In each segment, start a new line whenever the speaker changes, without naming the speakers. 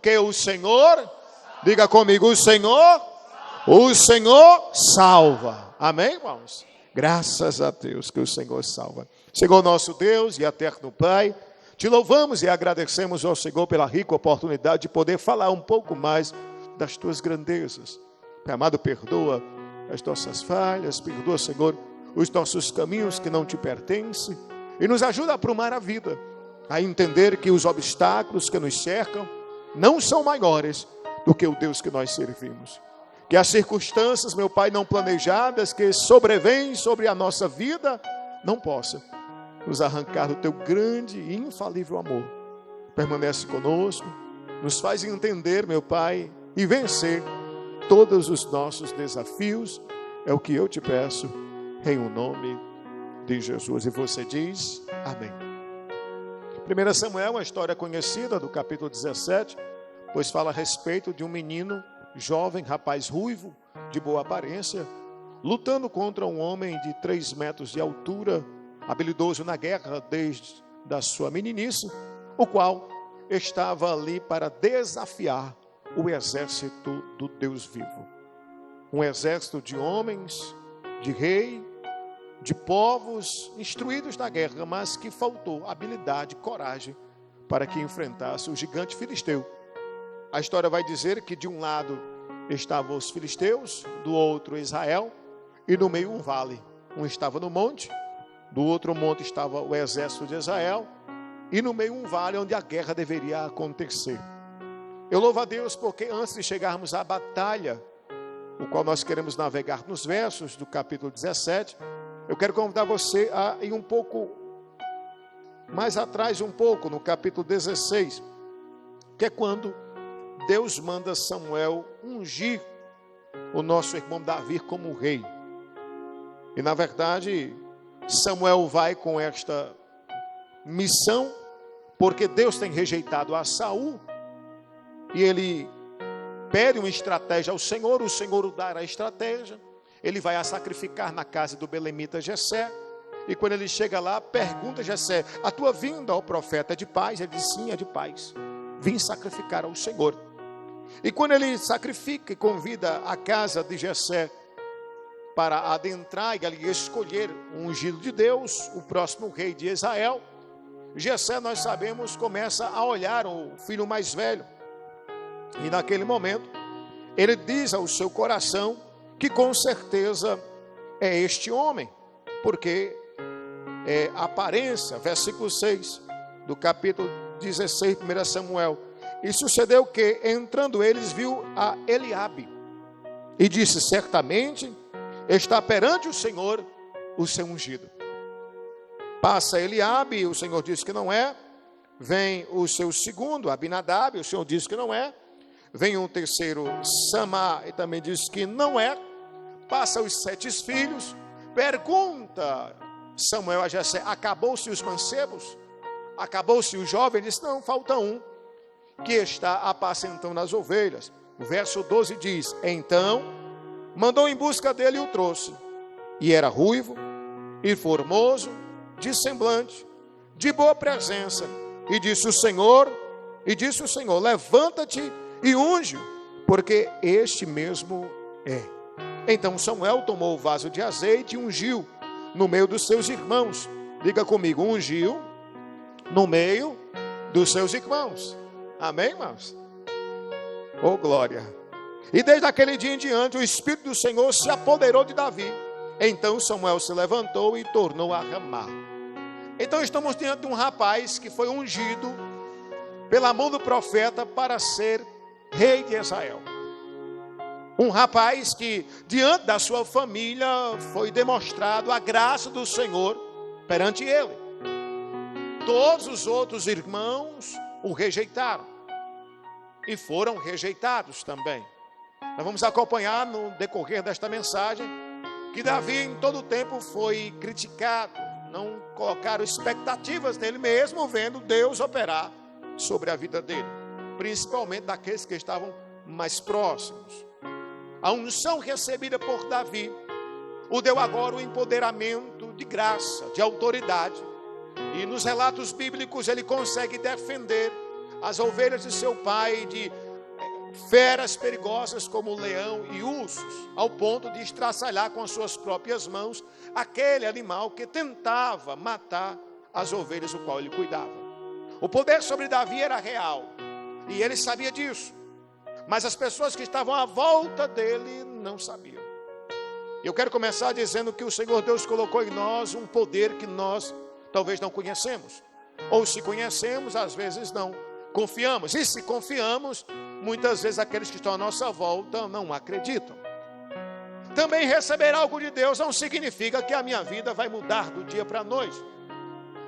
que o Senhor, diga comigo, o Senhor salva. Amém, irmãos? Graças a Deus que o Senhor salva. Senhor nosso Deus e eterno Pai, te louvamos e agradecemos ao Senhor pela rica oportunidade de poder falar um pouco mais das tuas grandezas. Pai amado, perdoa as nossas falhas, perdoa, Senhor, os nossos caminhos que não te pertencem e nos ajuda a aprumar a vida, a entender que os obstáculos que nos cercam não são maiores do que o Deus que nós servimos. Que as circunstâncias, meu Pai, não planejadas que sobrevêm sobre a nossa vida não possam nos arrancar do teu grande e infalível amor. Permanece conosco, nos faz entender, meu Pai, e vencer todos os nossos desafios. É o que eu te peço, em o nome de Jesus. E você diz, amém. 1 Samuel, uma história conhecida do capítulo 17, pois fala a respeito de um menino jovem, rapaz ruivo, de boa aparência, lutando contra um homem de 3 metros de altura, habilidoso na guerra desde a sua meninice, o qual estava ali para desafiar o exército do Deus vivo. Um exército de homens, de rei, de povos instruídos na guerra, mas que faltou habilidade, coragem para que enfrentasse o gigante filisteu. A história vai dizer que de um lado estavam os filisteus, do outro Israel, e no meio um vale. Um estava no monte, do outro monte estava o exército de Israel, e no meio um vale onde a guerra deveria acontecer. Eu louvo a Deus porque antes de chegarmos à batalha, o qual nós queremos navegar nos versos do capítulo 17, eu quero convidar você a ir um pouco mais atrás, no capítulo 16, que é quando Deus manda Samuel ungir o nosso irmão Davi como rei. E na verdade, Samuel vai com esta missão, porque Deus tem rejeitado a Saul, e ele pede uma estratégia ao Senhor, o Senhor o dará a estratégia, ele vai a sacrificar na casa do belemita Jessé, e quando ele chega lá, pergunta a Jessé, a tua vinda ao profeta é de paz? Ele diz, sim, é de paz, vim sacrificar ao Senhor. E quando ele sacrifica e convida a casa de Jessé para adentrar e ali escolher um ungido de Deus, o próximo rei de Israel, Jessé, nós sabemos, começa a olhar o filho mais velho. E naquele momento, ele diz ao seu coração que com certeza é este homem, porque é a aparência, versículo 6 do capítulo 16, 1 Samuel. E sucedeu que, entrando eles, viu a Eliabe, e disse, certamente está perante o Senhor o seu ungido. Passa Eliabe, o Senhor diz que não é. Vem o seu segundo, Abinadab, o Senhor diz que não é. Vem um terceiro, Samá, e também diz que não é. Passa os 7 filhos. Pergunta Samuel a Jessé, acabou-se os mancebos? Acabou-se o jovem? Ele diz, não, falta um, que está apacentando as ovelhas. O verso 12 diz, então mandou em busca dele e o trouxe. E era ruivo e formoso, de semblante, de boa presença. E disse o Senhor, levanta-te e unge-o, porque este mesmo é. Então Samuel tomou o vaso de azeite e ungiu no meio dos seus irmãos. Diga comigo, ungiu no meio dos seus irmãos. Amém, irmãos? Oh, glória! E desde aquele dia em diante, o Espírito do Senhor se apoderou de Davi. Então Samuel se levantou e tornou a Ramá. Então estamos diante de um rapaz que foi ungido pela mão do profeta para ser rei de Israel. Um rapaz que, diante da sua família, foi demonstrado a graça do Senhor perante ele. Todos os outros irmãos o rejeitaram e foram rejeitados também. Nós vamos acompanhar no decorrer desta mensagem que Davi em todo o tempo foi criticado, não colocaram expectativas nele mesmo, vendo Deus operar sobre a vida dele, principalmente daqueles que estavam mais próximos. A unção recebida por Davi o deu agora o empoderamento de graça, de autoridade, e nos relatos bíblicos ele consegue defender as ovelhas de seu pai de feras perigosas como o leão e ursos, ao ponto de estraçalhar com as suas próprias mãos aquele animal que tentava matar as ovelhas do qual ele cuidava. O poder sobre Davi era real, e ele sabia disso, mas as pessoas que estavam à volta dele não sabiam. Eu quero começar dizendo que o Senhor Deus colocou em nós um poder que nós talvez não conhecemos, ou se conhecemos, às vezes não confiamos, e se confiamos, muitas vezes aqueles que estão à nossa volta não acreditam. Também receber algo de Deus não significa que a minha vida vai mudar do dia para a noite.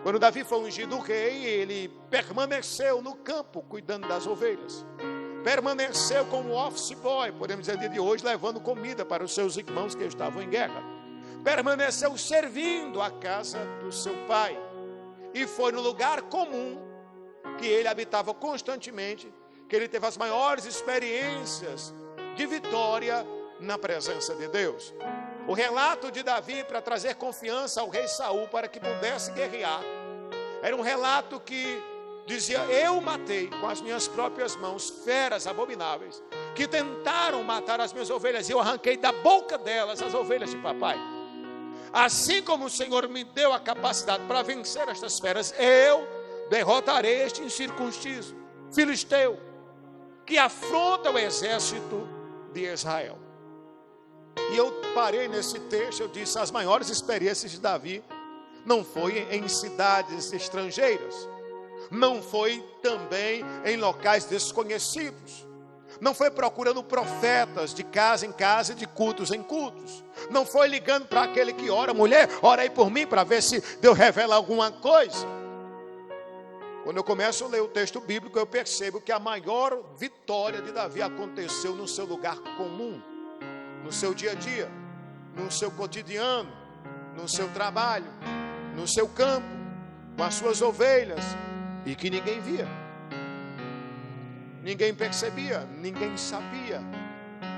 Quando Davi foi ungido rei, ele permaneceu no campo cuidando das ovelhas. Permaneceu como office boy, podemos dizer de hoje, levando comida para os seus irmãos que estavam em guerra. Permaneceu servindo a casa do seu pai. E foi no lugar comum que ele habitava constantemente, que ele teve as maiores experiências de vitória na presença de Deus. O relato de Davi para trazer confiança ao rei Saul para que pudesse guerrear, era um relato que dizia: eu matei com as minhas próprias mãos feras abomináveis que tentaram matar as minhas ovelhas, e eu arranquei da boca delas as ovelhas de papai. Assim como o Senhor me deu a capacidade para vencer estas feras, eu derrotarei este incircunciso filisteu que afronta o exército de Israel. E eu parei nesse texto, eu disse: as maiores experiências de Davi não foi em cidades estrangeiras, não foi também em locais desconhecidos, não foi procurando profetas de casa em casa e de cultos em cultos, não foi ligando para aquele que ora: mulher, ora aí por mim para ver se Deus revela alguma coisa. Quando eu começo a ler o texto bíblico, eu percebo que a maior vitória de Davi aconteceu no seu lugar comum, no seu dia a dia, no seu cotidiano, no seu trabalho, no seu campo, com as suas ovelhas, e que ninguém via, ninguém percebia, ninguém sabia.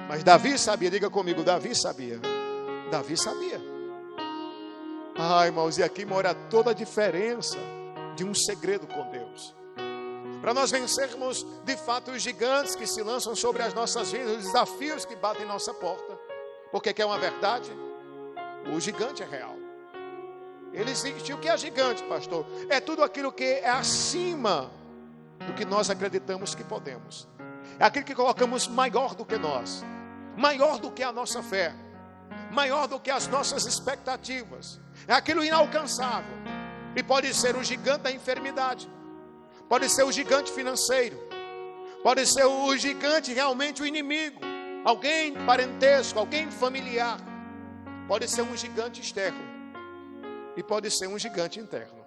Mas Davi sabia. Diga comigo: Davi sabia. Davi sabia. Irmãos, e aqui mora toda a diferença de um segredo com Deus. Para nós vencermos de fato os gigantes que se lançam sobre as nossas vidas, os desafios que batem em nossa porta, porque quer uma verdade? O gigante é real. Ele existe. O que é gigante, pastor? É tudo aquilo que é acima do que nós acreditamos que podemos. É aquilo que colocamos maior do que nós, maior do que a nossa fé, maior do que as nossas expectativas. É aquilo inalcançável. E pode ser o gigante da enfermidade, pode ser o gigante financeiro, pode ser o gigante realmente o inimigo, alguém parentesco, alguém familiar, pode ser um gigante externo e pode ser um gigante interno.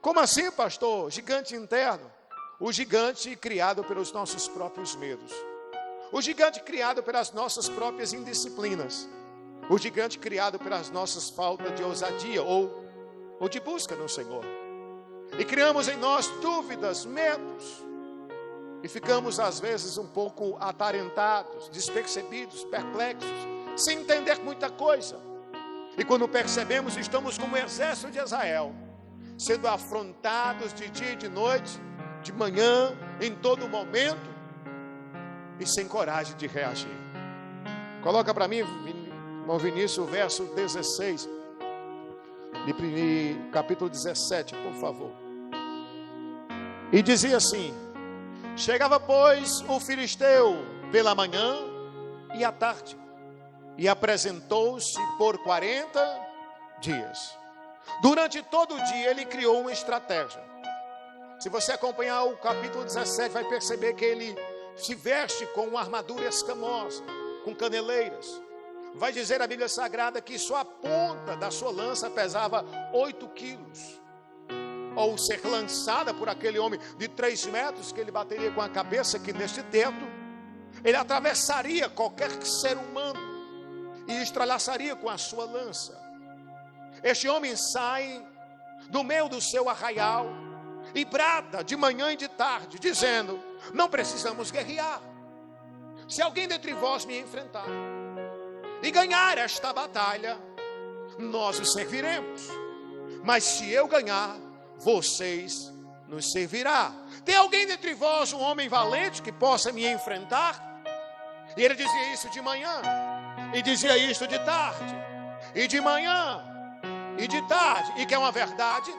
Como assim, pastor? Gigante interno? O gigante criado pelos nossos próprios medos, o gigante criado pelas nossas próprias indisciplinas, o gigante criado pelas nossas faltas de ousadia ou de busca no Senhor. E criamos em nós dúvidas, medos, e ficamos às vezes um pouco atarentados, despercebidos, perplexos, sem entender muita coisa. E quando percebemos, estamos como o exército de Israel, sendo afrontados de dia e de noite, de manhã, em todo momento, e sem coragem de reagir. Coloca para mim, irmão Vinícius, o verso 16 de capítulo 17, por favor. E dizia assim: chegava, pois, o filisteu pela manhã e à tarde, e apresentou-se por 40 dias. Durante todo o dia ele criou uma estratégia. Se você acompanhar o capítulo 17, vai perceber que ele se veste com uma armadura escamosa, com caneleiras. Vai dizer a Bíblia Sagrada que só a ponta da sua lança pesava 8 quilos. Ou ser lançada por aquele homem de 3 metros, que ele bateria com a cabeça aqui neste teto, ele atravessaria qualquer ser humano e estralaçaria com a sua lança. Este homem sai do meio do seu arraial e brada de manhã e de tarde, dizendo: não precisamos guerrear. Se alguém dentre vós me enfrentar e ganhar esta batalha, nós o serviremos. Mas se eu ganhar, vocês nos servirá. Tem alguém dentre vós, um homem valente, que possa me enfrentar? E ele dizia isso de manhã, e dizia isso de tarde, e de manhã, e de tarde. E que é uma verdade.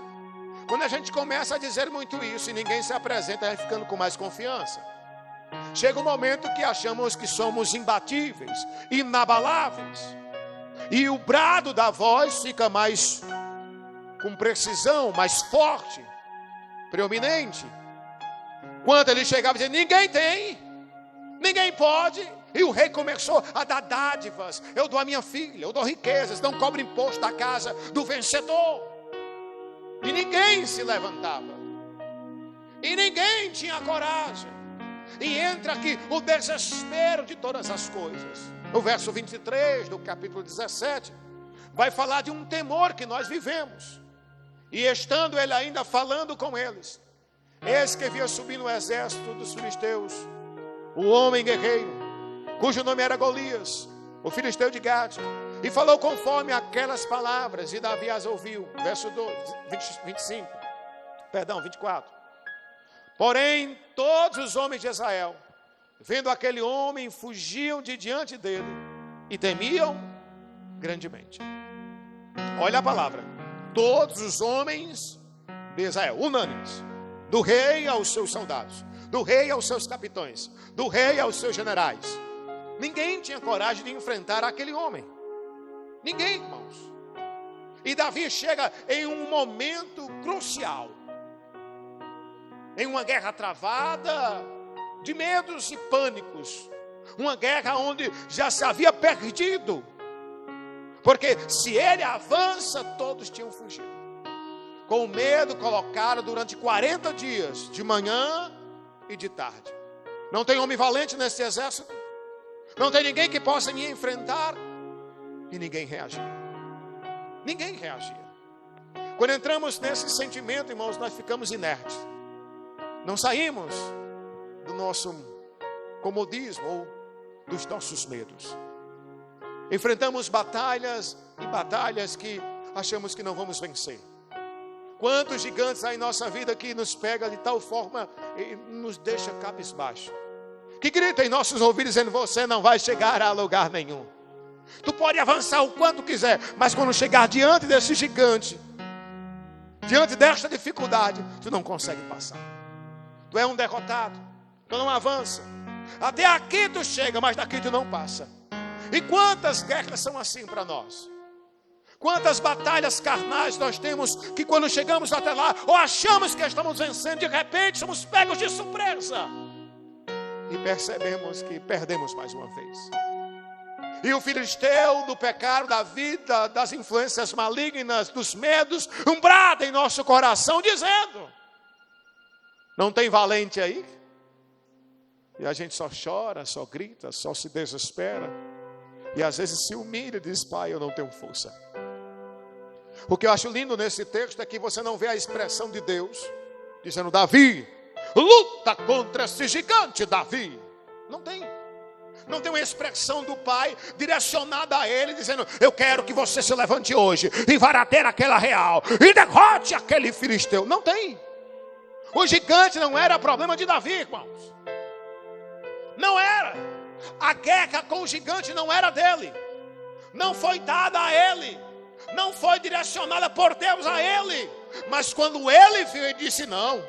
Quando a gente começa a dizer muito isso e ninguém se apresenta, vai ficando com mais confiança. Chega um momento que achamos que somos imbatíveis, inabaláveis, e o brado da voz fica mais com precisão, mais forte, preeminente. Quando ele chegava e dizia: ninguém tem, ninguém pode. E o rei começou a dar dádivas: eu dou a minha filha, eu dou riquezas, não cobro imposto da casa do vencedor. E ninguém se levantava, e ninguém tinha coragem. E entra aqui o desespero de todas as coisas. O verso 23 do capítulo 17 vai falar de um temor que nós vivemos. E estando ele ainda falando com eles, eis que via subir no exército dos filisteus o homem guerreiro, cujo nome era Golias, o filisteu de Gade, e falou conforme aquelas palavras, e Davi as ouviu. Verso 24. Porém, todos os homens de Israel, vendo aquele homem, fugiam de diante dele e temiam grandemente. Olha a palavra: todos os homens de Israel, unânimes, do rei aos seus soldados, do rei aos seus capitães, do rei aos seus generais. Ninguém tinha coragem de enfrentar aquele homem. Ninguém, irmãos. E Davi chega em um momento crucial, em uma guerra travada, de medos e pânicos, uma guerra onde já se havia perdido, porque se ele avança, todos tinham fugido. Com medo, colocaram durante 40 dias, de manhã e de tarde. Não tem homem valente nesse exército, não tem ninguém que possa me enfrentar. E ninguém reagia. Ninguém reagia. Quando entramos nesse sentimento, irmãos, nós ficamos inertes. Não saímos do nosso comodismo ou dos nossos medos. Enfrentamos batalhas e batalhas que achamos que não vamos vencer. Quantos gigantes há em nossa vida que nos pega de tal forma e nos deixa cabisbaixo, que grita em nossos ouvidos dizendo: você não vai chegar a lugar nenhum. Tu pode avançar o quanto quiser, mas quando chegar diante desse gigante, diante desta dificuldade, tu não consegue passar. Tu é um derrotado, tu não avança. Até aqui tu chega, mas daqui tu não passa. E quantas guerras são assim para nós? Quantas batalhas carnais nós temos que quando chegamos até lá, ou achamos que estamos vencendo, de repente somos pegos de surpresa e percebemos que perdemos mais uma vez. E o filisteu do pecado, da vida, das influências malignas, dos medos, brada em nosso coração dizendo: não tem valente aí? E a gente só chora, só grita, só se desespera. E às vezes se humilha e diz: pai, eu não tenho força. O que eu acho lindo nesse texto é que você não vê a expressão de Deus dizendo: Davi, luta contra esse gigante, Davi. Não tem. Não tem uma expressão do pai direcionada a ele dizendo: eu quero que você se levante hoje e vá até aquela real e derrote aquele filisteu. Não tem. O gigante não era problema de Davi, irmãos. Não era. A guerra com o gigante não era dele. Não foi dada a ele. Não foi direcionada por Deus a ele. Mas quando ele viu, ele disse: não,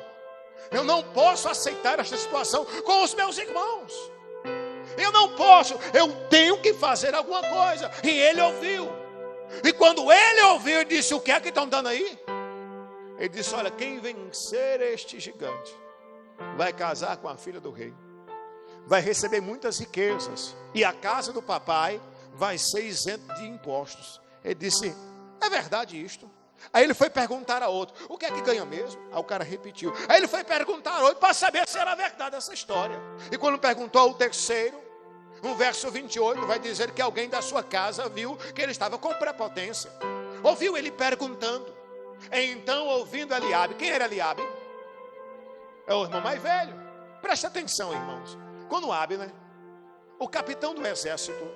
eu não posso aceitar esta situação com os meus irmãos. Eu não posso, eu tenho que fazer alguma coisa. E ele ouviu. E quando ele ouviu, ele disse: o que é que estão dando aí? Ele disse: olha, quem vencer este gigante vai casar com a filha do rei, vai receber muitas riquezas, e a casa do papai vai ser isenta de impostos. Ele disse: é verdade isto? Aí ele foi perguntar a outro: o que é que ganha mesmo? Aí o cara repetiu. Aí ele foi perguntar a outro para saber se era verdade essa história. E quando perguntou ao terceiro, no verso 28 vai dizer que alguém da sua casa viu que ele estava com prepotência. Ouviu ele perguntando. Então, ouvindo Eliabe, quem era Eliabe? É o irmão mais velho. Preste atenção, irmãos. Quando Abner, o capitão do exército,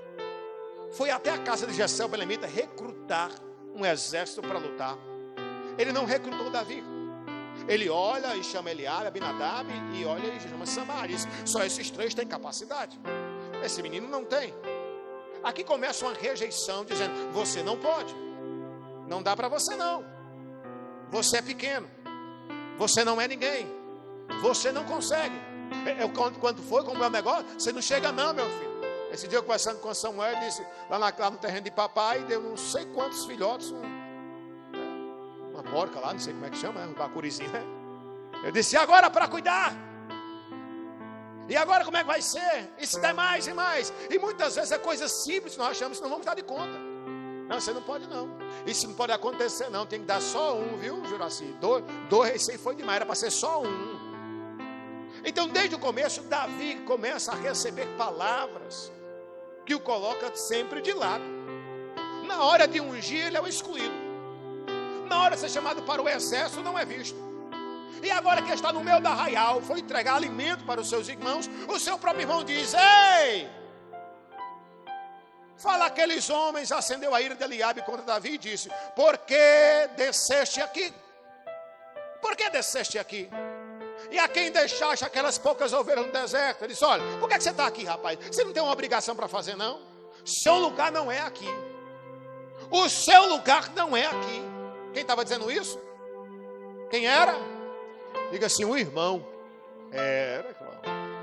foi até a casa de Jessé o belemita recrutar um exército para lutar, ele não recrutou Davi. Ele olha e chama Eliabe, Abinadab, e olha e chama Samar. Só esses três têm capacidade. Esse menino não tem. Aqui começa uma rejeição, dizendo: você não pode, não dá para você não, você é pequeno, você não é ninguém, você não consegue. Quando foi com o meu negócio, você não chega não, meu filho. Esse dia eu conversando com Samuel, ele disse, lá no terreno de papai, deu não sei quantos filhotes, uma porca lá, não sei como é que chama, um bacurizinho, né? Eu disse: e agora para cuidar? E agora como é que vai ser? E se der mais e mais? E muitas vezes é coisa simples, nós achamos que não vamos dar de conta. Não, você não pode não. Isso não pode acontecer não, tem que dar só um, viu, Juraci? Dois recém foi demais, era para ser só um. Então desde o começo, Davi começa a receber palavras que o coloca sempre de lado. Na hora de ungir, ele é o excluído. Na hora de ser chamado para o exército, não é visto. E agora que está no meio da arraial, foi entregar alimento para os seus irmãos, o seu próprio irmão diz: ei! Fala aqueles homens, acendeu a ira de Eliabe contra Davi e disse: por que desceste aqui? Por que desceste aqui? E a quem deixaste aquelas poucas ovelhas no deserto? Ele disse: olha, por que você está aqui, rapaz? Você não tem uma obrigação para fazer, não? Seu lugar não é aqui. O seu lugar não é aqui. Quem estava dizendo isso? Quem era? Diga assim: o irmão. Era,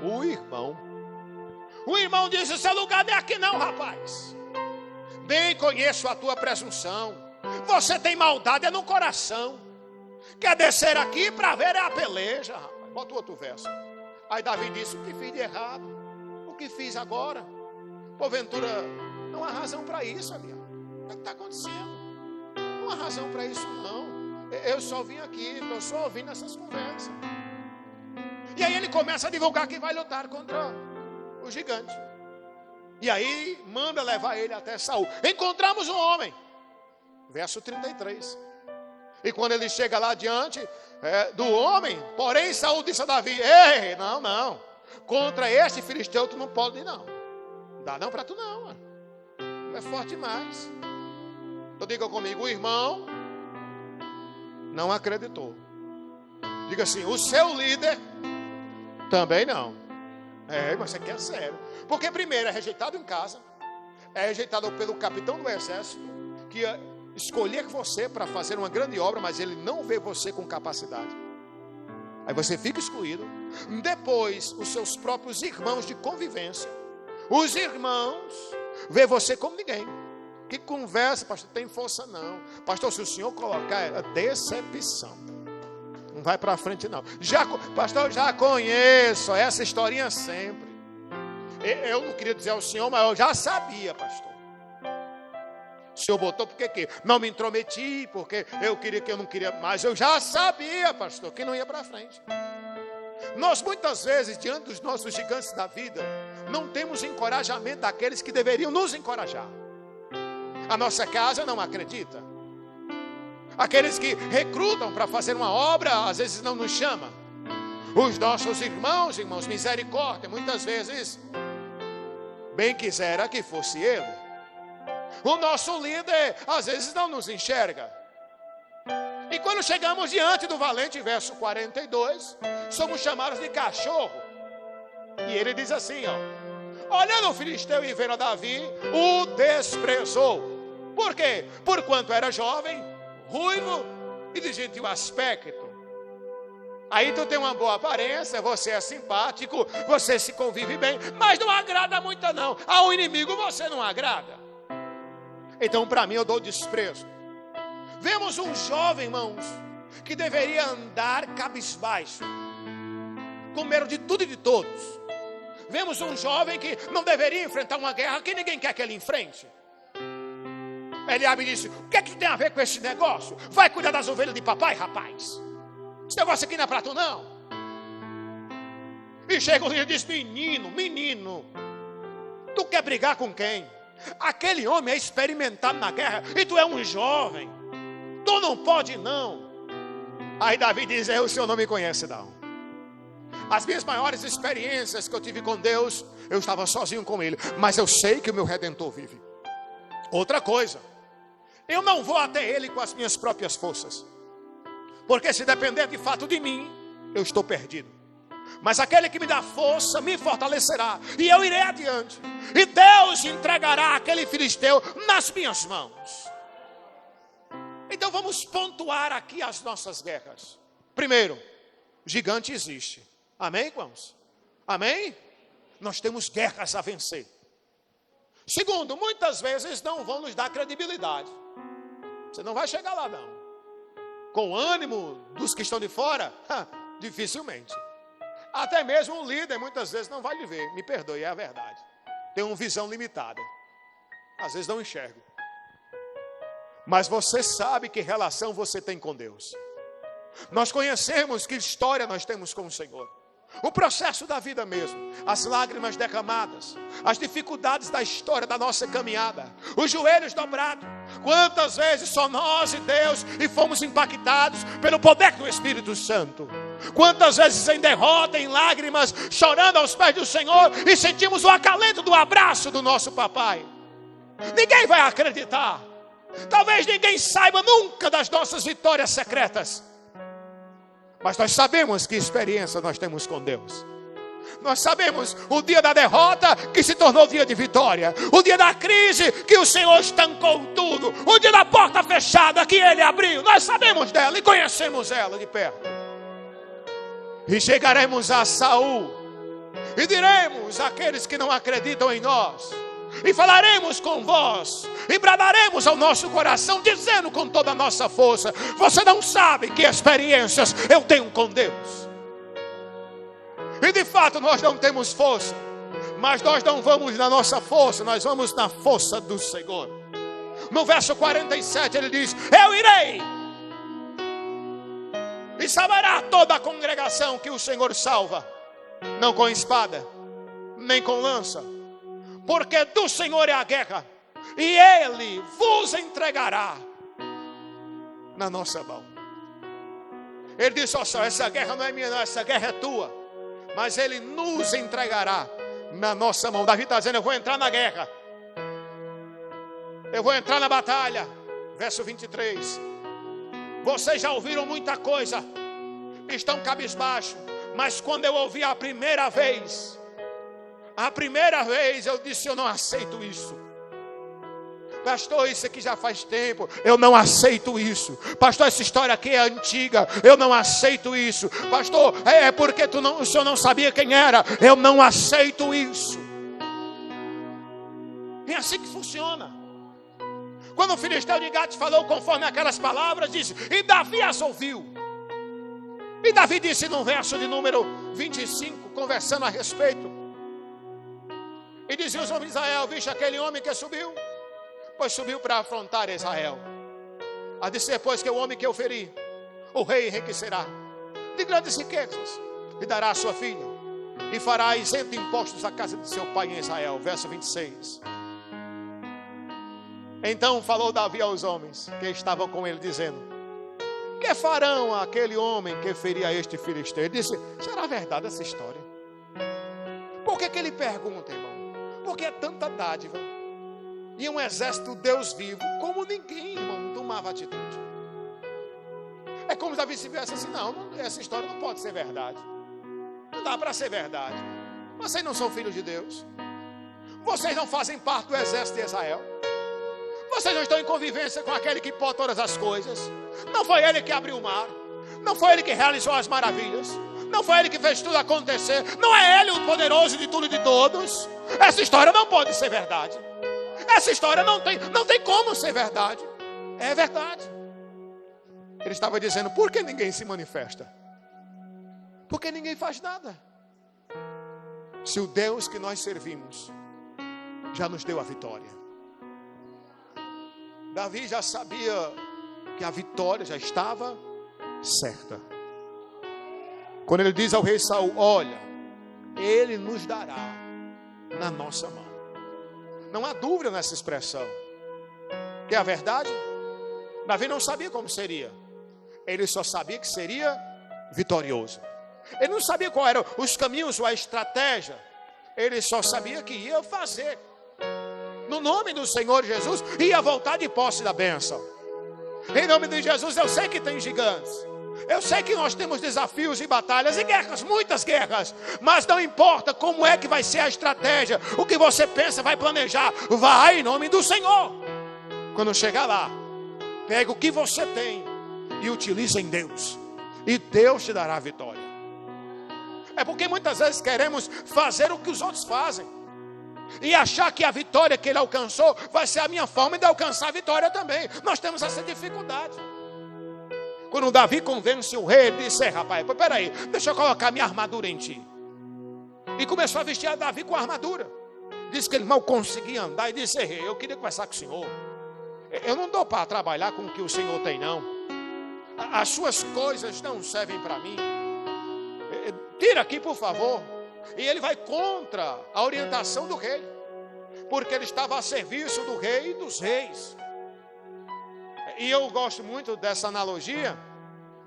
o irmão. O irmão disse: o seu lugar não é aqui não, rapaz. Bem conheço a tua presunção. Você tem maldade no coração. Quer descer aqui para ver a peleja, rapaz. Bota o outro verso. Aí Davi disse: o que fiz de errado? O que fiz agora? Porventura, não há razão para isso, aliás. O que está acontecendo? Não há razão para isso, não. Eu só vim aqui, estou só ouvindo essas conversas. E aí ele começa a divulgar que vai lutar contra o gigante. E aí manda levar ele até Saul. Encontramos um homem. Verso 33. E quando ele chega lá diante do homem, porém Saul disse a Davi: ei, não, contra este filisteu tu não pode ir não. Não dá não para tu não, mano. É forte demais. Então diga comigo: o irmão não acreditou. Diga assim: o seu líder também não. Mas isso aqui é sério. Porque primeiro é rejeitado em casa, é rejeitado pelo capitão do exército, que escolher você para fazer uma grande obra, mas ele não vê você com capacidade. Aí você fica excluído. Depois, os seus próprios irmãos de convivência, os irmãos vê você como ninguém. Que conversa, pastor, tem força não. Pastor, se o senhor colocar, é decepção. Não vai para frente não. Pastor, eu já conheço essa historinha sempre. Eu não queria dizer ao senhor, mas eu já sabia, pastor. O senhor botou porque não me intrometi, porque eu queria que eu não queria, mas eu já sabia, pastor, que não ia para frente. Nós muitas vezes, diante dos nossos gigantes da vida, não temos encorajamento daqueles que deveriam nos encorajar. A nossa casa não acredita. Aqueles que recrutam para fazer uma obra, às vezes não nos chamam. Os nossos irmãos, misericórdia, muitas vezes, bem quisera que fosse ele. O nosso líder, às vezes, não nos enxerga. E quando chegamos diante do valente, verso 42, somos chamados de cachorro. E ele diz assim, olhando o filisteu e vendo a Davi, o desprezou. Por quê? Porquanto era jovem, ruivo e de gentil aspecto. Aí tu tem uma boa aparência, você é simpático, você se convive bem, mas não agrada muito não. Ao inimigo você não agrada. Então para mim eu dou desprezo. Vemos um jovem, irmãos, que deveria andar cabisbaixo, com medo de tudo e de todos. Vemos um jovem que não deveria enfrentar uma guerra que ninguém quer que ele enfrente. Eliabe disse, o que é que tem a ver com esse negócio? Vai cuidar das ovelhas de papai, rapaz. Esse negócio aqui não é para tu não. E chega um dia e diz, menino, tu quer brigar com quem? Aquele homem é experimentado na guerra e tu é um jovem. Tu não pode não. Aí Davi diz, o senhor não me conhece não. As minhas maiores experiências que eu tive com Deus, eu estava sozinho com Ele, mas eu sei que o meu Redentor vive. Outra coisa, eu não vou até Ele com as minhas próprias forças. Porque se depender de fato de mim, eu estou perdido. Mas aquele que me dá força me fortalecerá, e eu irei adiante. E Deus entregará aquele filisteu nas minhas mãos. Então vamos pontuar aqui as nossas guerras. Primeiro, gigante existe. Amém, irmãos? Amém? Nós temos guerras a vencer. Segundo, muitas vezes não vão nos dar credibilidade. Você não vai chegar lá não. Com o ânimo dos que estão de fora, dificilmente. Até mesmo o líder muitas vezes não vai lhe ver. Me perdoe, é a verdade. Tem uma visão limitada. Às vezes não enxerga. Mas você sabe que relação você tem com Deus. Nós conhecemos que história nós temos com o Senhor. O processo da vida mesmo, as lágrimas derramadas, as dificuldades da história da nossa caminhada, os joelhos dobrados. Quantas vezes só nós e Deus e fomos impactados pelo poder do Espírito Santo. Quantas vezes em derrota, em lágrimas, chorando aos pés do Senhor e sentimos o acalento do abraço do nosso papai. Ninguém vai acreditar. Talvez ninguém saiba nunca das nossas vitórias secretas. Mas nós sabemos que experiência nós temos com Deus. Nós sabemos o dia da derrota que se tornou dia de vitória. O dia da crise que o Senhor estancou tudo. O dia da porta fechada que Ele abriu. Nós sabemos dela e conhecemos ela de perto. E chegaremos a Saul e diremos àqueles que não acreditam em nós, e falaremos com voz, e bradaremos ao nosso coração, dizendo com toda a nossa força: você não sabe que experiências eu tenho com Deus. E de fato nós não temos força, mas nós não vamos na nossa força, nós vamos na força do Senhor. No verso 47 ele diz: eu irei, e saberá toda a congregação que o Senhor salva, não com espada, nem com lança, porque do Senhor é a guerra, e Ele vos entregará na nossa mão. Ele disse: ó, só, essa guerra não é minha, não, essa guerra é tua, mas Ele nos entregará na nossa mão. Davi está dizendo: eu vou entrar na guerra, eu vou entrar na batalha. Verso 23. Vocês já ouviram muita coisa, estão cabisbaixo, mas quando eu ouvi a primeira vez eu disse: eu não aceito isso. Pastor, isso aqui já faz tempo, eu não aceito isso. Pastor, essa história aqui é antiga, eu não aceito isso. Pastor, é porque o senhor não sabia quem era, eu não aceito isso. É assim que funciona. Quando o filisteu de Gate falou conforme aquelas palavras, disse, e Davi as ouviu. E Davi disse no verso de número 25, conversando a respeito, e dizia os homens de Israel: viste aquele homem que subiu? Pois subiu para afrontar Israel. A dizer, pois, que o homem que eu feri, o rei enriquecerá de grandes riquezas, e dará a sua filha, e fará isento impostos à casa de seu pai em Israel. Verso 26. Então falou Davi aos homens que estavam com ele, dizendo: que farão aquele homem que feria este filisteu? Ele disse: será verdade essa história? Por que ele pergunta, irmão? Porque é tanta dádiva, e um exército Deus vivo, como ninguém, irmão, tomava atitude. É como se Davi se viesse assim: não, essa história não pode ser verdade, não dá para ser verdade. Vocês não são filhos de Deus, vocês não fazem parte do exército de Israel, vocês não estão em convivência com aquele que pode todas as coisas. Não foi ele que abriu o mar, não foi ele que realizou as maravilhas, não foi ele que fez tudo acontecer, não é ele o poderoso de tudo e de todos. Essa história não pode ser verdade. Essa história não tem como ser verdade. É verdade. Ele estava dizendo: por que ninguém se manifesta? Porque ninguém faz nada. Se o Deus que nós servimos já nos deu a vitória. Davi já sabia que a vitória já estava certa. Quando ele diz ao rei Saul: olha, ele nos dará na nossa mão. Não há dúvida nessa expressão. Que é a verdade? Davi não sabia como seria. Ele só sabia que seria vitorioso. Ele não sabia qual eram os caminhos ou a estratégia. Ele só sabia que ia fazer. No nome do Senhor Jesus, ia voltar de posse da bênção. Em nome de Jesus, eu sei que tem gigantes. Eu sei que nós temos desafios e batalhas e guerras, muitas guerras, mas não importa como é que vai ser a estratégia, o que você pensa, vai planejar, vai em nome do Senhor. Quando chegar lá, pega o que você tem e utiliza em Deus, e Deus te dará a vitória. É porque muitas vezes queremos fazer o que os outros fazem e achar que a vitória que ele alcançou vai ser a minha forma de alcançar a vitória também. Nós temos essa dificuldade. Quando Davi convence o rei, ele disse: rapaz, peraí, deixa eu colocar minha armadura em ti. E começou a vestir a Davi com a armadura. Disse que ele mal conseguia andar e disse: rei, eu queria conversar com o senhor. Eu não dou para trabalhar com o que o senhor tem, não. As suas coisas não servem para mim. Tira aqui, por favor. E ele vai contra a orientação do rei, porque ele estava a serviço do rei e dos reis. E eu gosto muito dessa analogia,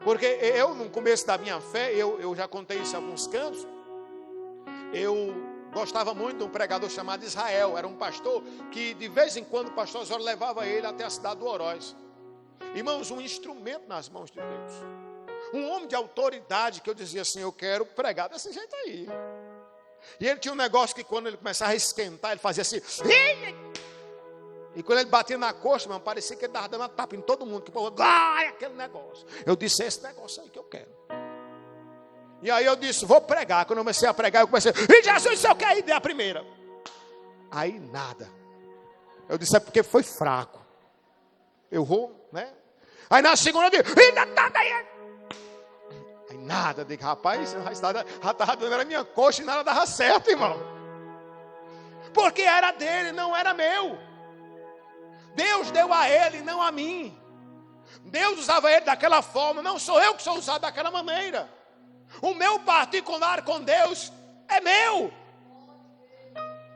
porque eu, no começo da minha fé, eu já contei isso em alguns cantos, eu gostava muito de um pregador chamado Israel. Era um pastor que de vez em quando o pastor Osório levava ele até a cidade do Oroz. Irmãos, um instrumento nas mãos de Deus, um homem de autoridade, que eu dizia assim: eu quero pregar desse jeito aí. E ele tinha um negócio que quando ele começava a esquentar, ele fazia assim, e quando ele batia na coxa, irmão, parecia que ele estava dando uma tapa em todo mundo, que glória, aquele negócio. Eu disse: esse negócio aí que eu quero. E aí eu disse: vou pregar. Quando eu comecei a pregar, eu comecei: e Jesus, se eu quero ir, dei a primeira. Aí nada. Eu disse: é porque foi fraco. Eu vou, né? Aí na segunda eu disse: ainda tá daí. Aí nada. Eu digo: rapaz, já estava dando a minha coxa e nada dava certo, irmão. Porque era dele, não era meu. Deus deu a ele, não a mim. Deus usava ele daquela forma, não sou eu que sou usado daquela maneira. O meu particular com Deus é meu.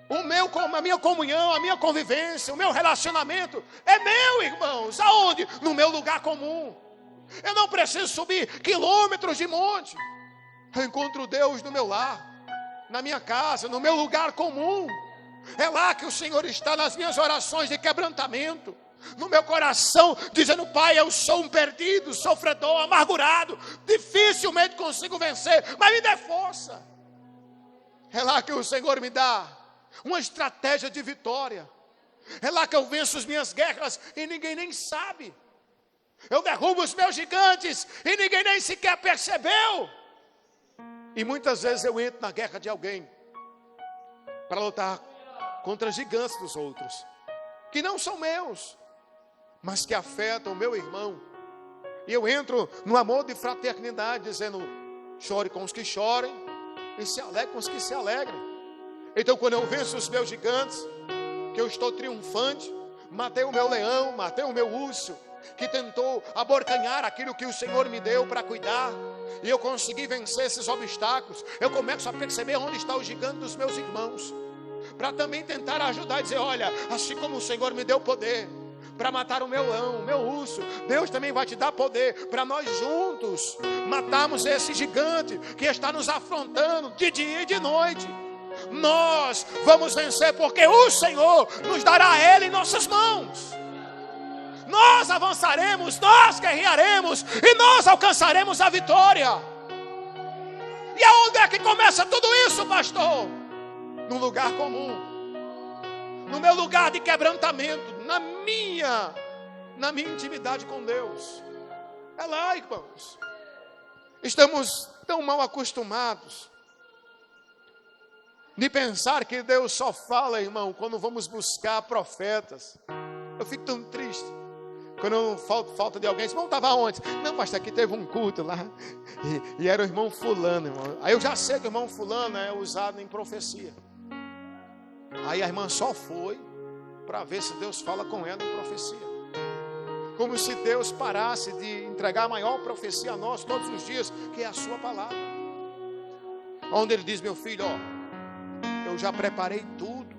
A minha comunhão, a minha convivência, o meu relacionamento é meu, irmãos. Aonde? No meu lugar comum. Eu não preciso subir quilômetros de monte. Eu encontro Deus no meu lar, na minha casa, no meu lugar comum. É lá que o Senhor está, nas minhas orações de quebrantamento, no meu coração, dizendo: Pai, eu sou um perdido, sofredor, amargurado, dificilmente consigo vencer, mas me dê força. É lá que o Senhor me dá uma estratégia de vitória. É lá que eu venço as minhas guerras e ninguém nem sabe. Eu derrubo os meus gigantes e ninguém nem sequer percebeu. E muitas vezes eu entro na guerra de alguém para lutar contra gigantes dos outros, que não são meus, mas que afetam o meu irmão. E eu entro no amor de fraternidade, dizendo: chore com os que chorem e se alegre com os que se alegrem. Então, quando eu venço os meus gigantes, que eu estou triunfante, matei o meu leão, matei o meu urso, que tentou abocanhar aquilo que o Senhor me deu para cuidar, e eu consegui vencer esses obstáculos, eu começo a perceber onde está o gigante dos meus irmãos, para também tentar ajudar e dizer: olha, assim como o Senhor me deu poder para matar o meu leão, o meu urso, Deus também vai te dar poder para nós juntos matarmos esse gigante que está nos afrontando de dia e de noite. Nós vamos vencer, porque o Senhor nos dará ele em nossas mãos. Nós avançaremos, nós guerrearemos e nós alcançaremos a vitória. E aonde é que começa tudo isso, pastor? No lugar comum, no meu lugar de quebrantamento, na minha intimidade com Deus. É lá, irmãos. Estamos tão mal acostumados de pensar que Deus só fala, irmão, quando vamos buscar profetas. Eu fico tão triste quando eu falta de alguém. Irmão, estava onde? Não, mas aqui teve um culto lá e era o irmão fulano, irmão. Aí eu já sei que o irmão fulano é usado em profecia. Aí a irmã só foi para ver se Deus fala com ela em profecia. Como se Deus parasse de entregar a maior profecia a nós todos os dias, que é a sua palavra. Onde ele diz: meu filho, ó, eu já preparei tudo.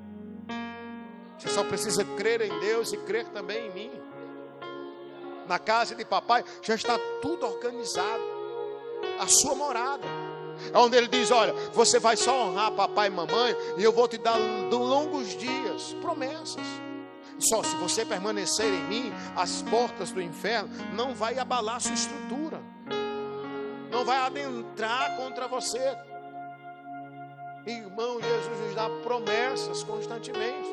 Você só precisa crer em Deus e crer também em mim. Na casa de papai já está tudo organizado, a sua morada. É onde ele diz: olha, você vai só honrar papai e mamãe, e eu vou te dar longos dias, promessas. Só se você permanecer em mim, as portas do inferno não vai abalar a sua estrutura. vai adentrar contra você. Irmão, Jesus nos dá promessas constantemente.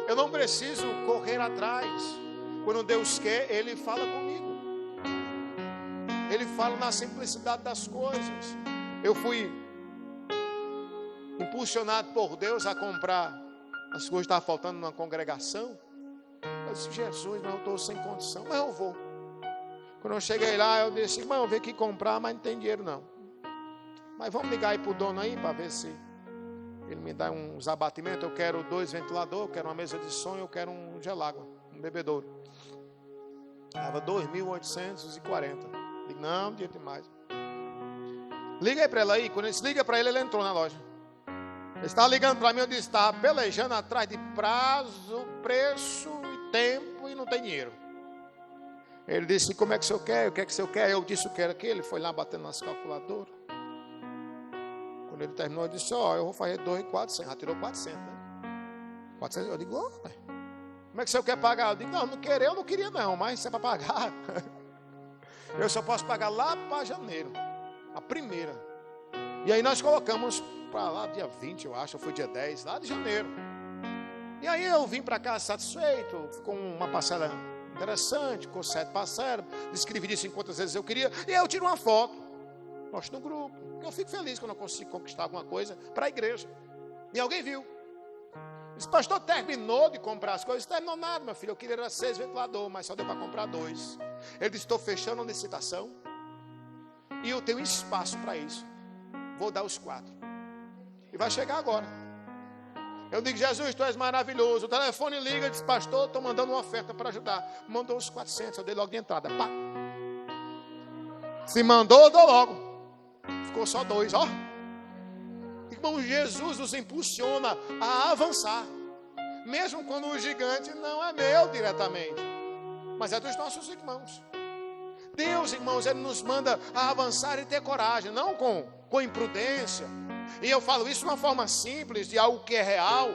Eu não preciso correr atrás. Quando Deus quer, Ele fala comigo. Ele fala na simplicidade das coisas. Eu fui impulsionado por Deus a comprar as coisas que estavam faltando numa congregação. Eu disse, Jesus, mas eu estou sem condição, mas eu vou. Quando eu cheguei lá, eu disse, irmão, eu vim aqui comprar, mas não tem dinheiro não. Mas vamos ligar aí para o dono aí, para ver se ele me dá uns abatimentos. Eu quero 2 ventiladores, eu quero uma mesa de som, eu quero um gelágua, um bebedouro. Estava 2.840. Digo, não, dinheiro demais. Liga aí para ela aí. Quando ele liga para ele, ele entrou na loja. Ele estava ligando para mim, eu disse, estava pelejando atrás de prazo, preço e tempo e não tem dinheiro. Ele disse, como é que o senhor quer? O que é que o senhor quer? Eu disse, eu quero aquele. Ele foi lá batendo nas calculadoras. Quando ele terminou, eu disse, eu vou fazer 2.400. Já tirou 400, né? 400, eu digo, como é que o senhor quer pagar? Eu digo, não querer, eu não queria não, mas se é para pagar, eu só posso pagar lá para janeiro, a primeira. E aí nós colocamos para lá dia 20, eu acho, foi dia 10, lá de janeiro. E aí eu vim para cá satisfeito, ficou uma parcela interessante, ficou 7 parcelas, descrevi isso em quantas vezes eu queria, e aí eu tiro uma foto, mostro no grupo, porque eu fico feliz quando eu consigo conquistar alguma coisa para a igreja. E alguém viu. Disse, pastor, terminou de comprar as coisas? Terminou nada, meu filho, eu queria era 6 ventiladores, mas só deu para comprar 2. Ele disse, estou fechando a licitação, e eu tenho espaço para isso, vou dar os 4. E vai chegar agora. Eu digo, Jesus, tu és maravilhoso. O telefone liga, diz, pastor, estou mandando uma oferta para ajudar. Mandou os 400, eu dei logo de entrada. Pá. Se mandou, eu dou logo. Ficou só 2, ó. Irmão, Jesus nos impulsiona a avançar. Mesmo quando o gigante não é meu diretamente, mas é dos nossos irmãos. Deus, irmãos, Ele nos manda a avançar e ter coragem, não com imprudência. E eu falo isso de uma forma simples, de algo que é real,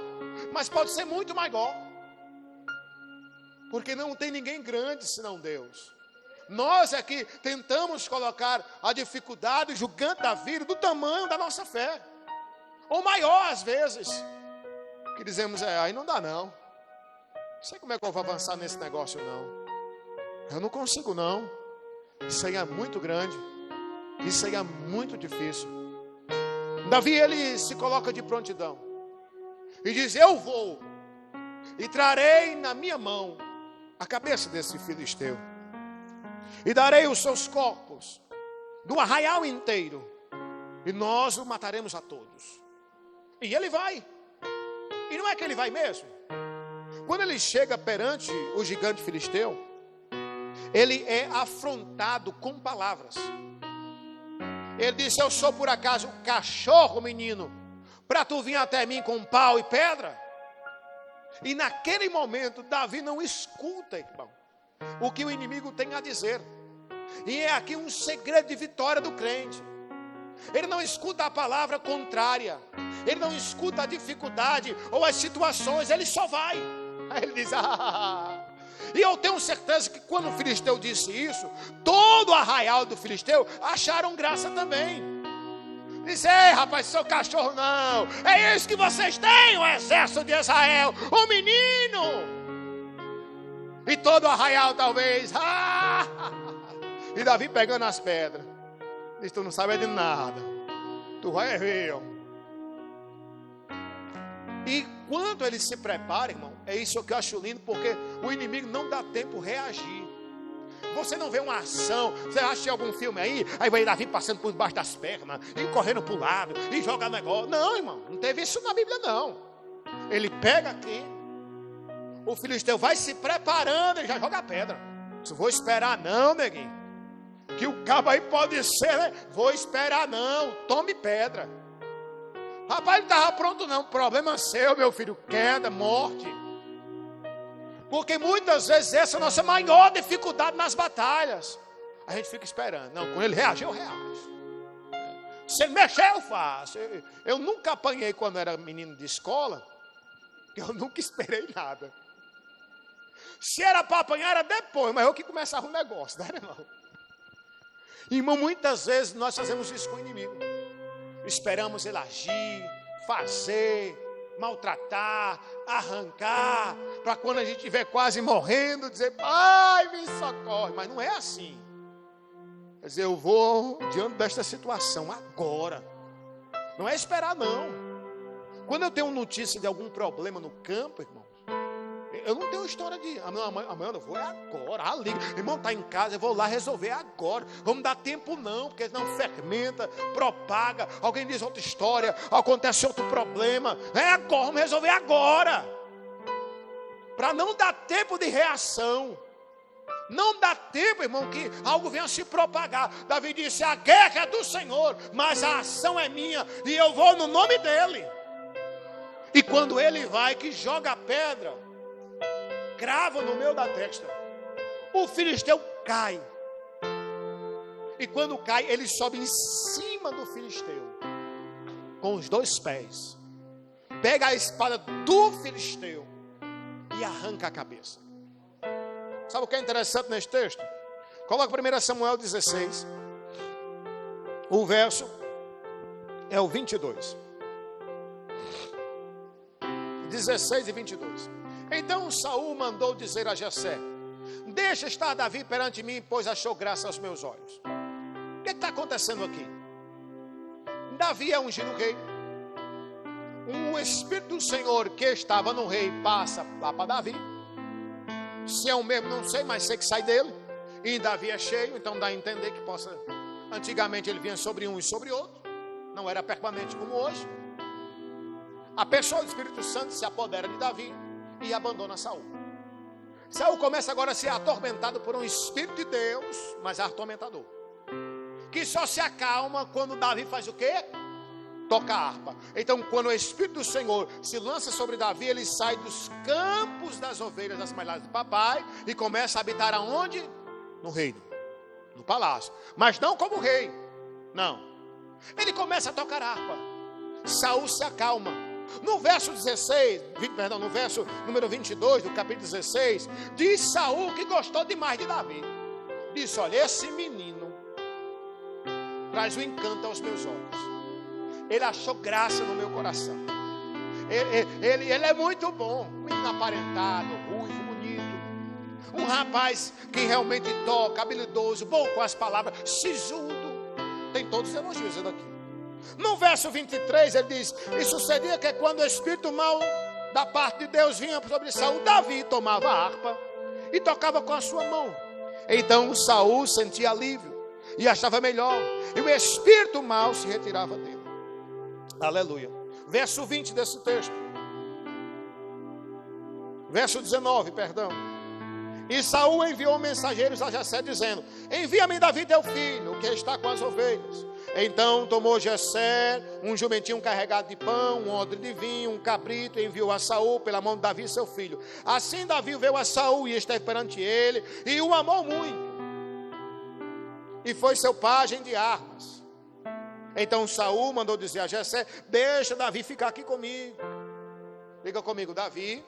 mas pode ser muito maior. Porque não tem ninguém grande senão Deus. Nós aqui tentamos colocar a dificuldade julgando da vida do tamanho da nossa fé. Ou maior às vezes. Que dizemos, aí não dá não. Não sei como é que eu vou avançar nesse negócio não. Eu não consigo não. Isso aí é muito grande. Isso aí é muito difícil. Davi, ele se coloca de prontidão. E diz, eu vou. E trarei na minha mão a cabeça desse filisteu. E darei os seus corpos do arraial inteiro. E nós o mataremos a todos. E ele vai. E não é que ele vai mesmo. Quando ele chega perante o gigante filisteu, ele é afrontado com palavras. Ele disse, eu sou por acaso um cachorro, menino, para tu vir até mim com pau e pedra? E naquele momento, Davi não escuta, irmão, o que o inimigo tem a dizer. E é aqui um segredo de vitória do crente. Ele não escuta a palavra contrária. Ele não escuta a dificuldade ou as situações. Ele só vai. Aí ele diz, E eu tenho certeza que quando o filisteu disse isso, todo o arraial do filisteu acharam graça também. Disse, ei rapaz, seu cachorro não. É isso que vocês têm, o exército de Israel. O menino. E todo o arraial talvez. E Davi pegando as pedras. Diz, tu não sabe de nada. Tu vai ver. E quando ele se prepara, irmão, é isso que eu acho lindo, porque o inimigo não dá tempo reagir. Você não vê uma ação. Você acha algum filme aí vai Davi passando por debaixo das pernas, e correndo para o lado, e joga negócio. Não, irmão, não teve isso na Bíblia não. Ele pega aqui, o filisteu vai se preparando e já joga a pedra. Não vou esperar não, neguinho, que o cabo aí pode ser, né? Vou esperar não, tome pedra. Rapaz, não estava pronto não, problema seu, meu filho, queda, morte. Porque muitas vezes essa é a nossa maior dificuldade nas batalhas. A gente fica esperando. Não, quando ele reagir, eu reajo. Se ele mexer, eu faço. Eu nunca apanhei quando era menino de escola, eu nunca esperei nada. Se era para apanhar, era depois, mas eu que começava o negócio, né, irmão? Irmão, muitas vezes nós fazemos isso com o inimigo. Esperamos ele agir, fazer, maltratar, arrancar, para quando a gente estiver quase morrendo, dizer, Pai, me socorre. Mas não é assim. Quer dizer, eu vou diante desta situação agora. Não é esperar, não. Quando eu tenho notícia de algum problema no campo, irmão, eu não tenho história de amanhã eu vou agora, liga. Irmão, está em casa, eu vou lá resolver agora. Vamos dar tempo não, porque não fermenta, propaga. Alguém diz outra história, acontece outro problema. É agora, vamos resolver agora. Para não dar tempo de reação. Não dá tempo, irmão, que algo venha se propagar. Davi disse, a guerra é do Senhor, mas a ação é minha, e eu vou no nome dele. E quando ele vai, que joga a pedra, crava no meio da testa, o filisteu cai. E quando cai, ele sobe em cima do filisteu, com os 2 pés, pega a espada do filisteu e arranca a cabeça. Sabe o que é interessante nesse texto? Coloca 1 Samuel 16. O verso é o 22. 16 e 22. Então Saul mandou dizer a Jessé, deixa estar Davi perante mim, pois achou graça aos meus olhos. O que está acontecendo aqui? Davi é ungido rei. O Espírito do Senhor que estava no rei passa lá para Davi. Se é o mesmo, não sei, mas sei que sai dele. E Davi é cheio, então dá a entender que possa. Antigamente ele vinha sobre um e sobre outro. Não era permanente como hoje. A pessoa do Espírito Santo se apodera de Davi e abandona Saul. Saul começa agora a ser atormentado por um Espírito de Deus, mas atormentador. Que só se acalma quando Davi faz o quê? Toca a harpa. Então, quando o Espírito do Senhor se lança sobre Davi, ele sai dos campos das ovelhas das malhadas do papai e começa a habitar aonde? No reino, no palácio. Mas não como rei, não. Ele começa a tocar harpa. Saul se acalma. No verso 16, no verso número 22 do capítulo 16, diz Saul que gostou demais de Davi. Disse, olha, esse menino traz um encanto aos meus olhos. Ele achou graça no meu coração. Ele é muito bom. Um menino aparentado, ruivo, bonito. Um rapaz que realmente toca, habilidoso, bom com as palavras, sisudo. Tem todos os elogios aqui. No verso 23 ele diz, e sucedia que quando o espírito mau da parte de Deus vinha sobre Saul, Davi tomava a harpa e tocava com a sua mão. Então Saul sentia alívio e achava melhor. E o espírito mau se retirava dele. Aleluia. Verso 20 desse texto. Verso 19, perdão. E Saul enviou mensageiros a Jessé dizendo, envia-me Davi teu filho, que está com as ovelhas. Então tomou Jessé um jumentinho carregado de pão, um odre de vinho, um cabrito, e enviou a Saul pela mão de Davi seu filho. Assim Davi veio a Saul e esteve perante ele, e o amou muito. E foi seu pajem de armas. Então Saul mandou dizer a Jessé, deixa Davi ficar aqui comigo. Liga comigo, Davi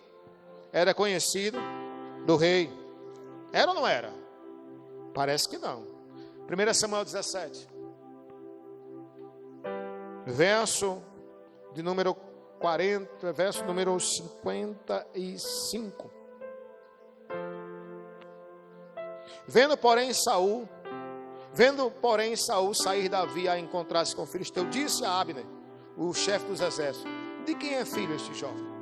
era conhecido do rei. Era ou não era? Parece que não. 1 Samuel 17. Verso de número 40, verso número 55. Vendo, porém, Saul sair Davi a encontrar-se com o filisteu, disse a Abner, o chefe dos exércitos, de quem é filho este jovem?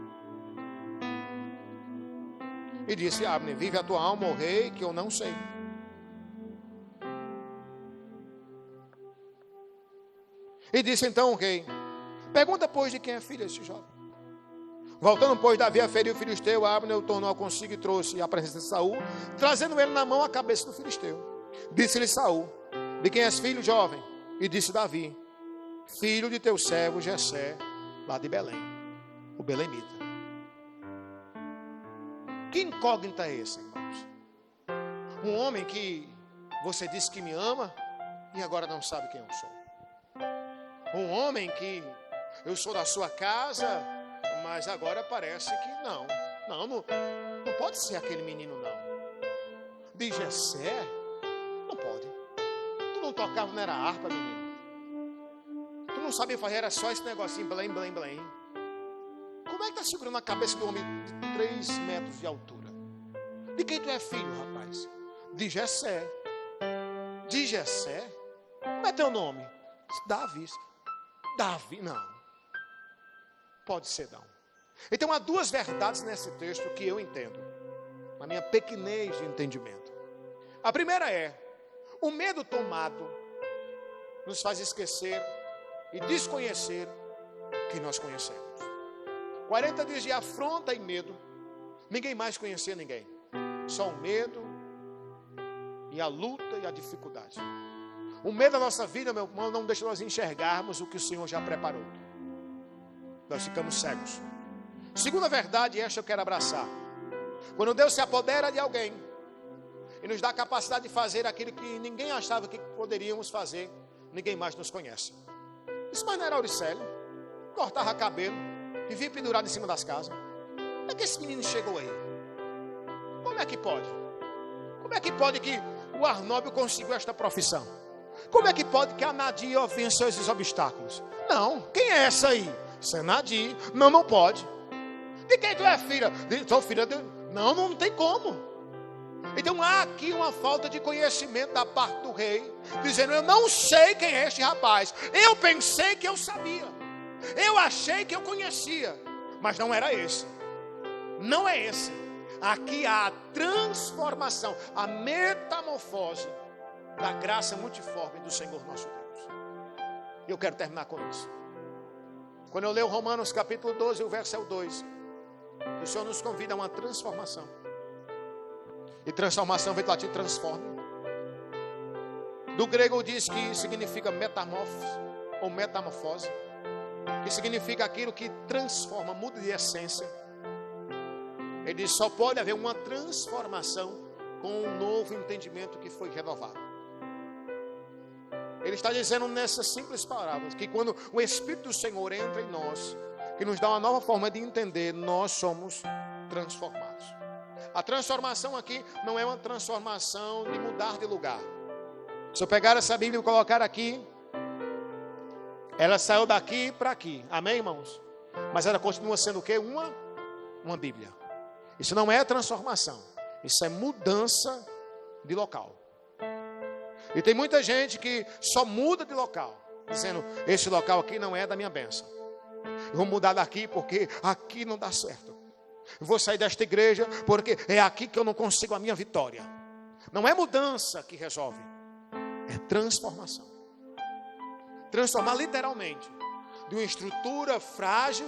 E disse a Abner, vive a tua alma, ó rei, que eu não sei. E disse então o rei, pergunta pois de quem é filho este jovem. Voltando pois Davi a ferir o filisteu, Abner o tornou consigo e trouxe a presença de Saul, trazendo ele na mão a cabeça do filisteu. Disse-lhe Saul, de quem és filho, jovem? E disse Davi, filho de teu servo Jessé, lá de Belém, o belemita. Que incógnita é essa, irmãos? Um homem que você disse que me ama e agora não sabe quem eu sou. Um homem que eu sou da sua casa, mas agora parece que não pode ser aquele menino não. De Jessé, não pode. Tu não tocava, não era harpa, menino. Tu não sabia fazer, era só esse negocinho, blém, blém, blém. Como é que tá segurando a cabeça do homem de 3 metros de altura? De quem tu é filho, rapaz? De Jessé. De Jessé? Como é teu nome? Davi. Davi, não. Pode ser não. Então há 2 verdades nesse texto que eu entendo, na minha pequenez de entendimento. A primeira é: o medo tomado nos faz esquecer e desconhecer quem nós conhecemos. 40 dias de afronta e medo, ninguém mais conhecia ninguém. Só o medo e a luta e a dificuldade. O medo da nossa vida, meu irmão, não deixa nós enxergarmos o que o Senhor já preparou. Nós ficamos cegos. Segunda verdade, esta eu quero abraçar. Quando Deus se apodera de alguém e nos dá a capacidade de fazer aquilo que ninguém achava que poderíamos fazer, ninguém mais nos conhece. Isso mas não era Auricélio, cortava cabelo, vivia pendurado em cima das casas. Como é que esse menino chegou aí? Como é que pode? Como é que pode que o Arnóbio conseguiu esta profissão? Como é que pode que a Nadia venceu esses obstáculos? Não, quem é essa aí? Essa é Nadia. Não, não pode. De quem tu é filha? Sou filha de... Não, não tem como. Então há aqui uma falta de conhecimento da parte do rei, dizendo: eu não sei quem é este rapaz. Eu pensei que eu sabia. Eu achei que eu conhecia. Mas não era esse. Não é esse. Aqui há a transformação, a metamorfose da graça multiforme do Senhor nosso Deus. E eu quero terminar com isso. Quando eu leio Romanos capítulo 12, o verso é o 2, o Senhor nos convida a uma transformação. E transformação vem do latim transforma. Do grego diz que significa metamorfose ou metamorfose, que significa aquilo que transforma, muda de essência. Ele diz: só pode haver uma transformação com um novo entendimento que foi renovado. Ele está dizendo nessas simples palavras que quando o Espírito do Senhor entra em nós, que nos dá uma nova forma de entender, nós somos transformados. A transformação aqui não é uma transformação de mudar de lugar. Se eu pegar essa Bíblia e colocar aqui, ela saiu daqui para aqui. Amém, irmãos? Mas ela continua sendo o quê? Uma Bíblia. Isso não é transformação. Isso é mudança de local. E tem muita gente que só muda de local, dizendo: esse local aqui não é da minha bênção. Eu vou mudar daqui porque aqui não dá certo. Eu vou sair desta igreja porque é aqui que eu não consigo a minha vitória. Não é mudança que resolve. É transformação. Transformar literalmente de uma estrutura frágil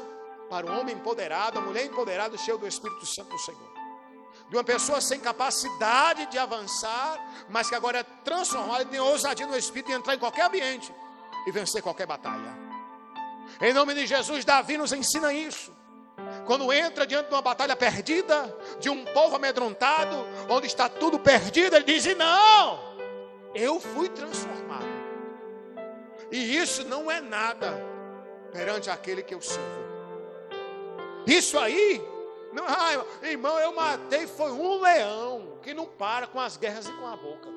para um homem empoderado, uma mulher empoderada, cheio do Espírito Santo do Senhor. De uma pessoa sem capacidade de avançar, mas que agora é transformada e tem ousadia no Espírito de entrar em qualquer ambiente e vencer qualquer batalha. Em nome de Jesus, Davi nos ensina isso. Quando entra diante de uma batalha perdida, de um povo amedrontado, onde está tudo perdido, ele diz: não, eu fui transformado. E isso não é nada perante aquele que eu sirvo. Isso aí, não, irmão, eu matei, foi um leão que não para com as guerras e com a boca,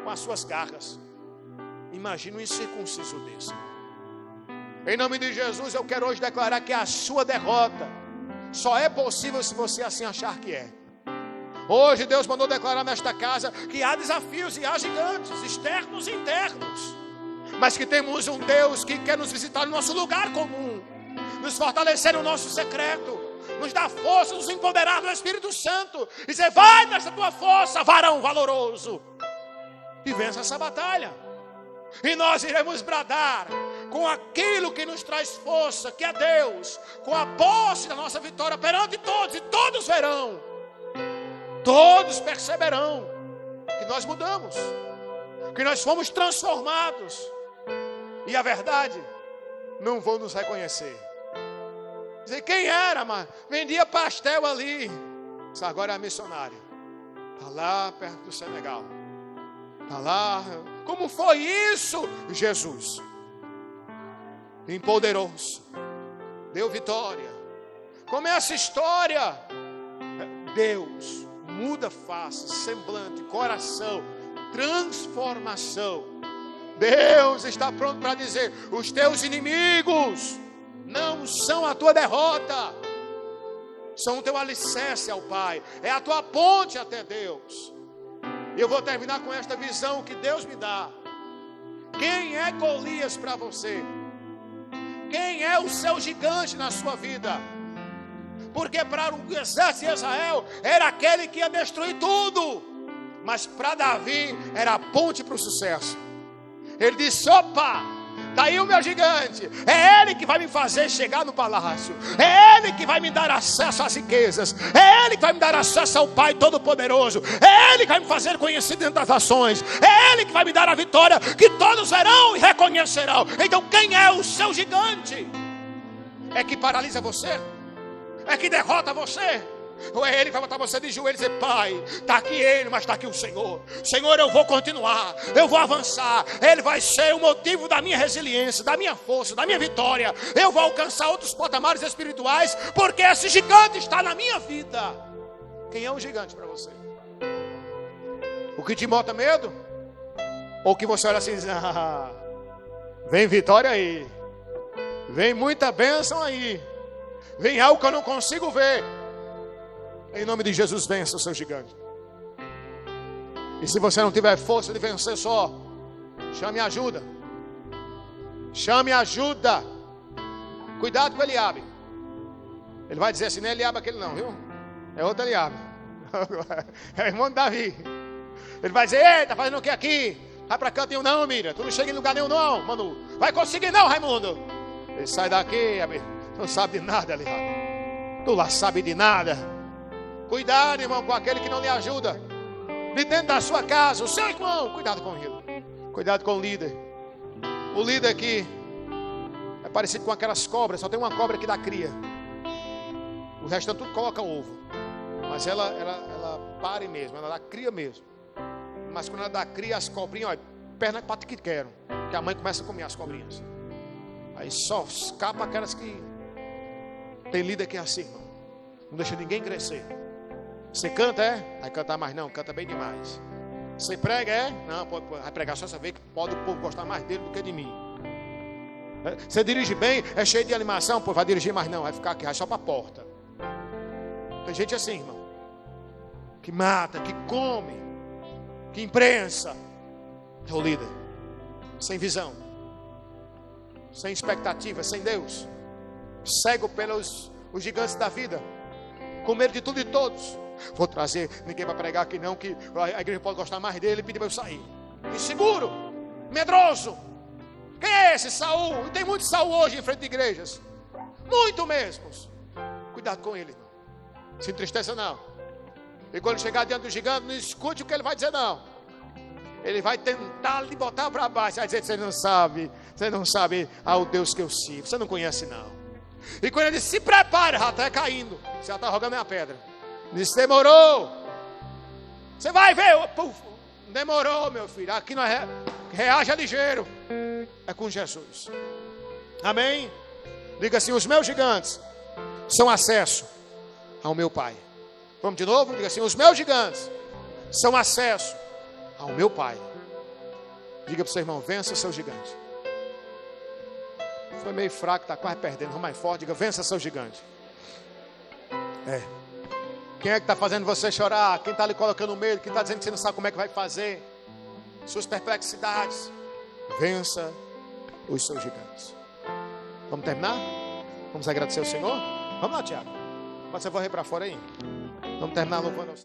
com as suas garras. Imagina um incircunciso desse. Em nome de Jesus, eu quero hoje declarar que a sua derrota só é possível se você assim achar que é. Hoje Deus mandou declarar nesta casa que há desafios e há gigantes, externos e internos, mas que temos um Deus que quer nos visitar no nosso lugar comum, nos fortalecer no nosso secreto, nos dar força, nos empoderar do Espírito Santo, e dizer: vai nessa tua força, varão valoroso, e vença essa batalha. E nós iremos bradar com aquilo que nos traz força, que é Deus, com a posse da nossa vitória perante todos, e todos verão, todos perceberão que nós mudamos, que nós fomos transformados, e a verdade, não vão nos reconhecer. Dizer: quem era, mas vendia pastel ali, isso agora é missionária, está lá perto do Senegal, está lá. Como foi isso? Jesus empoderou-se, deu vitória. Como é essa história? Deus muda face, semblante, coração, transformação. Deus está pronto para dizer: os teus inimigos não são a tua derrota, são o teu alicerce ao Pai, é a tua ponte até Deus. Eu vou terminar com esta visão que Deus me dá. Quem é Golias para você? Quem é o seu gigante na sua vida? Porque para o exército de Israel era aquele que ia destruir tudo, mas para Davi era a ponte para o sucesso. Ele disse: opa, está aí o meu gigante, é ele que vai me fazer chegar no palácio, é ele que vai me dar acesso às riquezas, é ele que vai me dar acesso ao Pai Todo-Poderoso, é ele que vai me fazer conhecido dentro das nações, é ele que vai me dar a vitória que todos verão e reconhecerão. Então quem é o seu gigante? É que paralisa você? É que derrota você? Ou é ele que vai botar você de joelhos e dizer: Pai, está aqui ele, mas está aqui o Senhor. Senhor, eu vou continuar, eu vou avançar. Ele vai ser o motivo da minha resiliência, da minha força, da minha vitória. Eu vou alcançar outros patamares espirituais, porque esse gigante está na minha vida. Quem é o gigante para você? O que te bota medo? Ou que você olha assim e diz: ah, vem vitória aí, vem muita bênção aí, vem algo que eu não consigo ver. Em nome de Jesus, vença o seu gigante. E se você não tiver força de vencer só, chame ajuda. Chame ajuda. Cuidado com Eliabe. Ele vai dizer assim: não é Eliabe aquele não, viu? É outro Eliabe. É o irmão de Davi. Ele vai dizer: ei, tá fazendo o que aqui? Vai pra canto nenhum não, Miriam. Tu não chega em lugar nenhum não, Manu. Vai conseguir não, Raimundo. Ele sai daqui, tu não sabe de nada, Eliabe. Tu lá sabe de nada. Cuidado, irmão, com aquele que não lhe ajuda. De dentro da sua casa, o seu irmão, cuidado com ele. Cuidado com o líder. O líder aqui é parecido com aquelas cobras. Só tem uma cobra que dá cria. O restante tudo coloca ovo. Mas ela pare mesmo, ela dá cria mesmo. Mas quando ela dá cria, as cobrinhas, olha, perna para que quero. Que a mãe começa a comer as cobrinhas. Aí só escapa aquelas que tem líder que é assim, irmão. Não deixa ninguém crescer. Você canta, é? Vai cantar mais não, canta bem demais. Você prega, é? Não, vai pregar só essa vez que pode o povo gostar mais dele do que de mim. Você dirige bem, é cheio de animação, pô, vai dirigir mais não, vai ficar aqui, vai só para a porta. Tem gente assim, irmão, que mata, que come, que imprensa. É o líder, sem visão, sem expectativa, sem Deus, cego pelos os gigantes da vida, com medo de tudo e todos. Vou trazer ninguém para pregar aqui não, que a igreja pode gostar mais dele e pedir para eu sair. Inseguro, medroso. Quem é esse Saul? E tem muito Saul hoje em frente de igrejas, muito mesmo. Cuidado com ele, irmão. Se entristeça não. E quando chegar diante do gigante, não escute o que ele vai dizer não. Ele vai tentar lhe botar para baixo. Vai dizer: você não sabe ao Deus que eu sirvo, você não conhece não. E quando ele se prepara, já está caindo, você já está rogando a pedra. Disse: demorou. Você vai ver. Puf, demorou, meu filho. Aqui nós reage ligeiro. É com Jesus. Amém? Diga assim: os meus gigantes são acesso ao meu Pai. Vamos de novo? Diga assim: os meus gigantes são acesso ao meu Pai. Diga para o seu irmão: vença o seu gigante. Foi meio fraco, está quase perdendo. Vamos mais forte. Diga: vença seu gigante. Quem é que está fazendo você chorar? Quem está lhe colocando medo? Quem está dizendo que você não sabe como é que vai fazer? Suas perplexidades. Vença os seus gigantes. Vamos terminar? Vamos agradecer ao Senhor? Vamos lá, Tiago. Pode ser, vou para fora aí. Vamos terminar louvando.